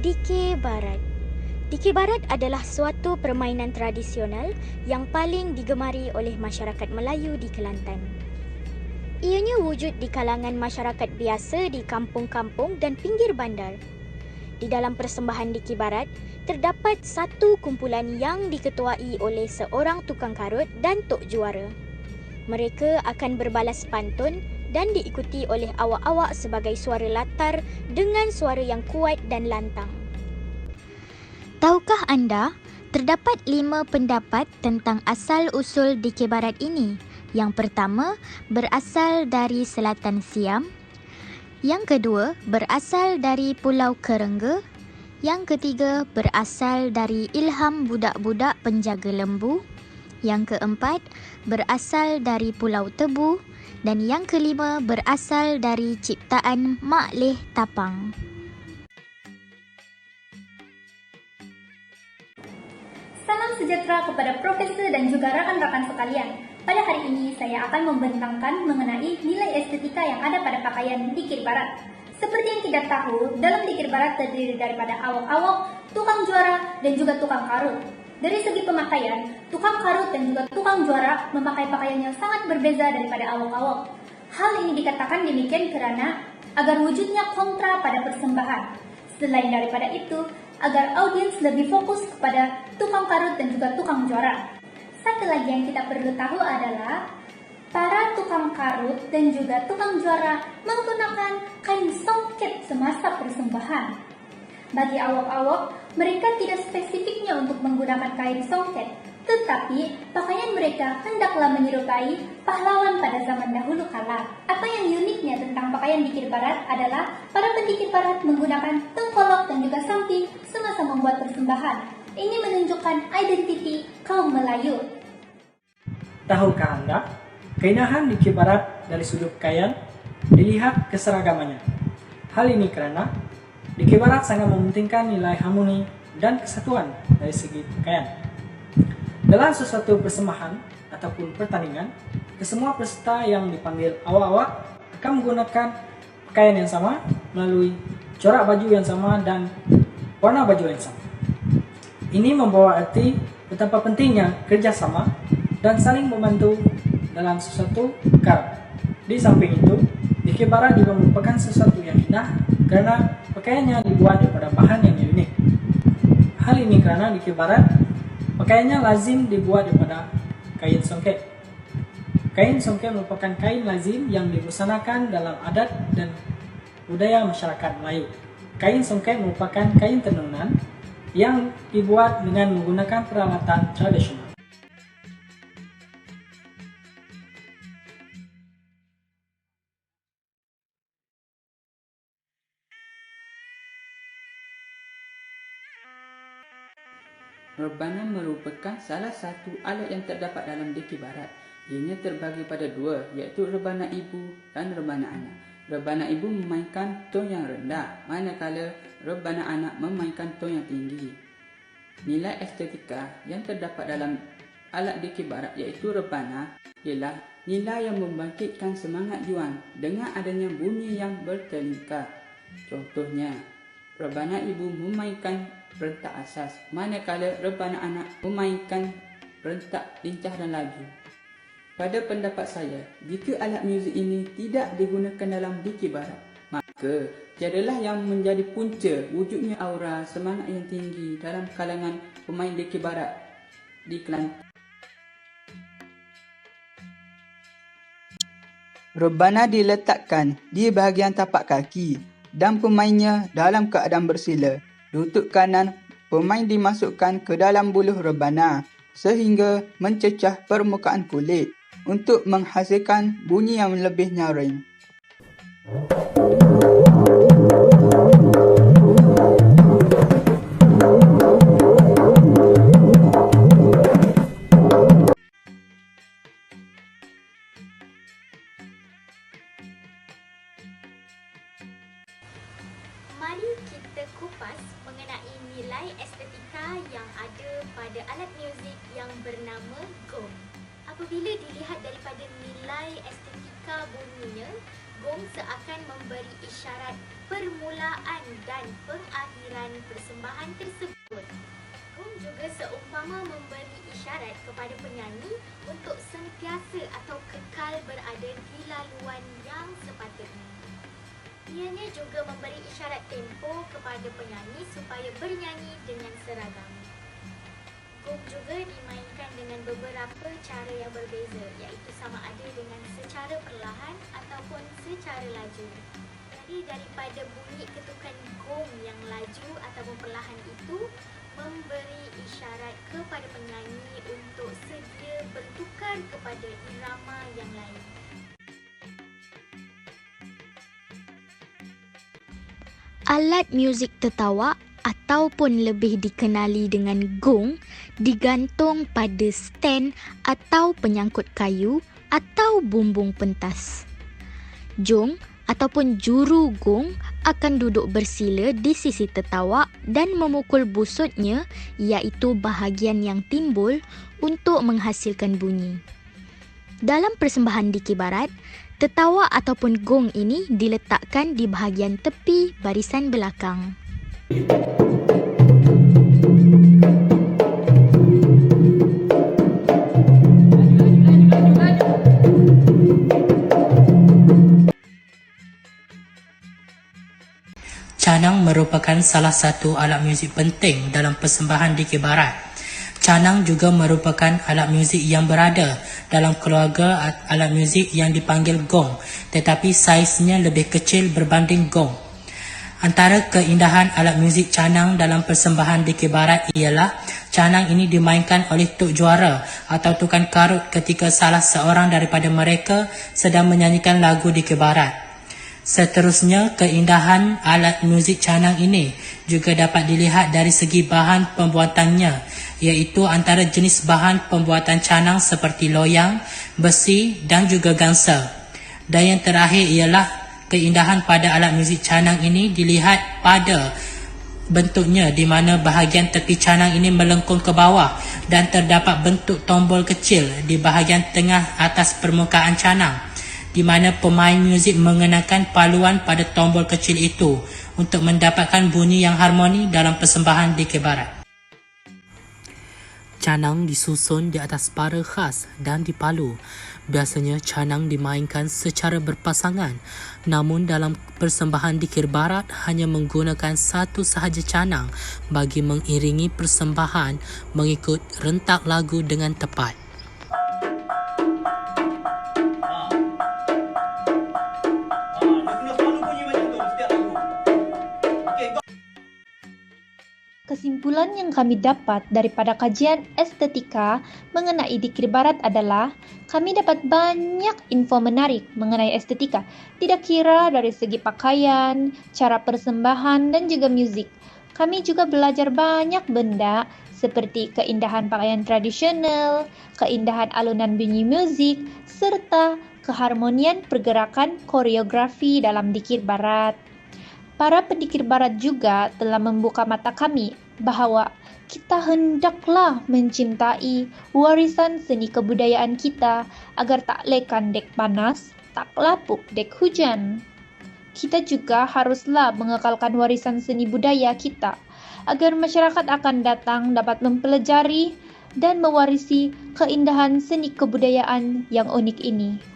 Dikir Barat. Dikir Barat adalah suatu permainan tradisional yang paling digemari oleh masyarakat Melayu di Kelantan. Ianya wujud di kalangan masyarakat biasa di kampung-kampung dan pinggir bandar. Di dalam persembahan Dikir Barat, terdapat satu kumpulan yang diketuai oleh seorang tukang karut dan tok juara. Mereka akan berbalas pantun dan diikuti oleh awak-awak sebagai suara latar dengan suara yang kuat dan lantang. Tahukah anda, terdapat 5 pendapat tentang asal-usul Dikir Barat ini. Yang pertama, berasal dari Selatan Siam. Yang kedua, berasal dari Pulau Kerengga. Yang ketiga, berasal dari ilham budak-budak penjaga lembu. Yang keempat, berasal dari Pulau Tebu. Dan yang kelima, berasal dari ciptaan Mak Leh Tapang. Salam sejahtera kepada Profesor dan juga rakan-rakan sekalian. Pada hari ini, saya akan membentangkan mengenai nilai estetika yang ada pada pakaian Dikir Barat. Seperti yang kita tahu, dalam Dikir Barat terdiri daripada awak-awak, tukang juara, dan juga tukang karut. Dari segi pemakaian, tukang karut dan juga tukang juara memakai pakaian yang sangat berbeza daripada awak-awak. Hal ini dikatakan demikian karena agar wujudnya kontra pada persembahan. Selain daripada itu, agar audiens lebih fokus kepada tukang karut dan juga tukang juara. Satu lagi yang kita perlu tahu adalah para tukang karut dan juga tukang juara menggunakan kain songket semasa persembahan. Bagi awak-awak, mereka tidak spesifiknya untuk menggunakan kain songket, tetapi pakaian mereka hendaklah menyerupai pahlawan pada zaman dahulu kala. Apa yang uniknya tentang pakaian Dikir Barat adalah para pendikir Barat menggunakan tengkolok dan juga samping semasa membuat persembahan. Ini menunjukkan identiti kaum Melayu. Tahukah Anda, keindahan Dikir Barat dari sudut pakaian dilihat keseragamannya. Hal ini karena Dikir Barat sangat mementingkan nilai harmoni dan kesatuan dari segi pakaian. Dalam sesuatu persembahan ataupun pertandingan, kesemua peserta yang dipanggil awak-awak akan menggunakan pakaian yang sama melalui corak baju yang sama dan warna baju yang sama. Ini membawa arti betapa pentingnya kerjasama dan saling membantu dalam sesuatu perkara. Di samping itu, Dikir Barat juga merupakan sesuatu yang indah karena pakaiannya dibuat daripada bahan yang unik. Hal ini karena Dikir Barat pakaiannya lazim dibuat daripada kain songket. Kain songket merupakan kain lazim yang dibusanakan dalam adat dan budaya masyarakat Melayu. Kain songket merupakan kain tenunan yang dibuat dengan menggunakan peralatan tradisional. Rebana merupakan salah satu alat yang terdapat dalam Dikir Barat. Ianya terbagi pada dua, iaitu rebana ibu dan rebana anak. Rebana ibu memainkan ton yang rendah, manakala rebana anak memainkan ton yang tinggi. Nilai estetika yang terdapat dalam alat Dikir Barat iaitu rebana ialah nilai yang membangkitkan semangat juang dengan adanya bunyi yang bertelingkar. Contohnya, rebana ibu memainkan rentak asas, manakala rebana anak memainkan rentak lincah dan laju. Pada pendapat saya, jika alat muzik ini tidak digunakan dalam Dikir Barat, maka tiadalah yang menjadi punca wujudnya aura semangat yang tinggi dalam kalangan pemain Dikir Barat di Kelantan. Rebana diletakkan di bahagian tapak kaki dan pemainnya dalam keadaan bersila. Lutut kanan pemain dimasukkan ke dalam buluh rebana sehingga mencecah permukaan kulit untuk menghasilkan bunyi yang lebih nyaring. Mari kita kupas mengenai nilai estetika yang ada pada alat muzik yang bernama gong. Apabila dilihat daripada nilai estetika bunyinya, Gong seakan memberi isyarat permulaan dan pengakhiran persembahan tersebut. Gong juga seumpama memberi isyarat kepada penyanyi untuk sentiasa atau kekal berada di laluan yang sepatutnya. Ianya juga memberi isyarat tempo kepada penyanyi supaya bernyanyi dengan seragam. Gong juga dimainkan dengan beberapa cara yang berbeza, iaitu sama ada dengan secara perlahan ataupun secara laju. Jadi daripada bunyi ketukan gong yang laju ataupun perlahan itu memberi isyarat kepada penyanyi untuk sedia bertukar kepada irama yang lain. Alat muzik tertawa ataupun lebih dikenali dengan gong digantung pada stand atau penyangkut kayu atau bumbung pentas. Jong ataupun juru gong akan duduk bersila di sisi tertawa dan memukul busutnya, iaitu bahagian yang timbul untuk menghasilkan bunyi. Dalam persembahan Dikir Barat, tertawa ataupun gong ini diletakkan di bahagian tepi barisan belakang. Canang merupakan salah satu alat muzik penting dalam persembahan Dikir Barat. Canang juga merupakan alat muzik yang berada dalam keluarga alat muzik yang dipanggil gong, tetapi saiznya lebih kecil berbanding gong. Antara keindahan alat muzik canang dalam persembahan Dikir Barat ialah canang ini dimainkan oleh tok juara atau tukang karut ketika salah seorang daripada mereka sedang menyanyikan lagu Dikir Barat. Seterusnya, keindahan alat muzik canang ini juga dapat dilihat dari segi bahan pembuatannya, iaitu antara jenis bahan pembuatan canang seperti loyang, besi dan juga gangsa. Dan yang terakhir ialah keindahan pada alat muzik canang ini dilihat pada bentuknya, di mana bahagian tepi canang ini melengkung ke bawah dan terdapat bentuk tombol kecil di bahagian tengah atas permukaan canang, di mana pemain muzik mengenakan paluan pada tombol kecil itu untuk mendapatkan bunyi yang harmoni dalam persembahan Dikir Barat. Canang disusun di atas para khas dan dipalu. Biasanya canang dimainkan secara berpasangan, namun dalam persembahan Dikir Barat hanya menggunakan satu sahaja canang bagi mengiringi persembahan mengikut rentak lagu dengan tepat. Kesimpulan yang kami dapat daripada kajian estetika mengenai Dikir Barat adalah kami dapat banyak info menarik mengenai estetika, tidak kira dari segi pakaian, cara persembahan dan juga muzik. Kami juga belajar banyak benda seperti keindahan pakaian tradisional, keindahan alunan bunyi muzik, serta keharmonian pergerakan koreografi dalam Dikir Barat. Para pendikir Barat juga telah membuka mata kami bahawa kita hendaklah mencintai warisan seni kebudayaan kita agar tak lekan dek panas, tak lapuk dek hujan. Kita juga haruslah mengekalkan warisan seni budaya kita agar masyarakat akan datang dapat mempelajari dan mewarisi keindahan seni kebudayaan yang unik ini.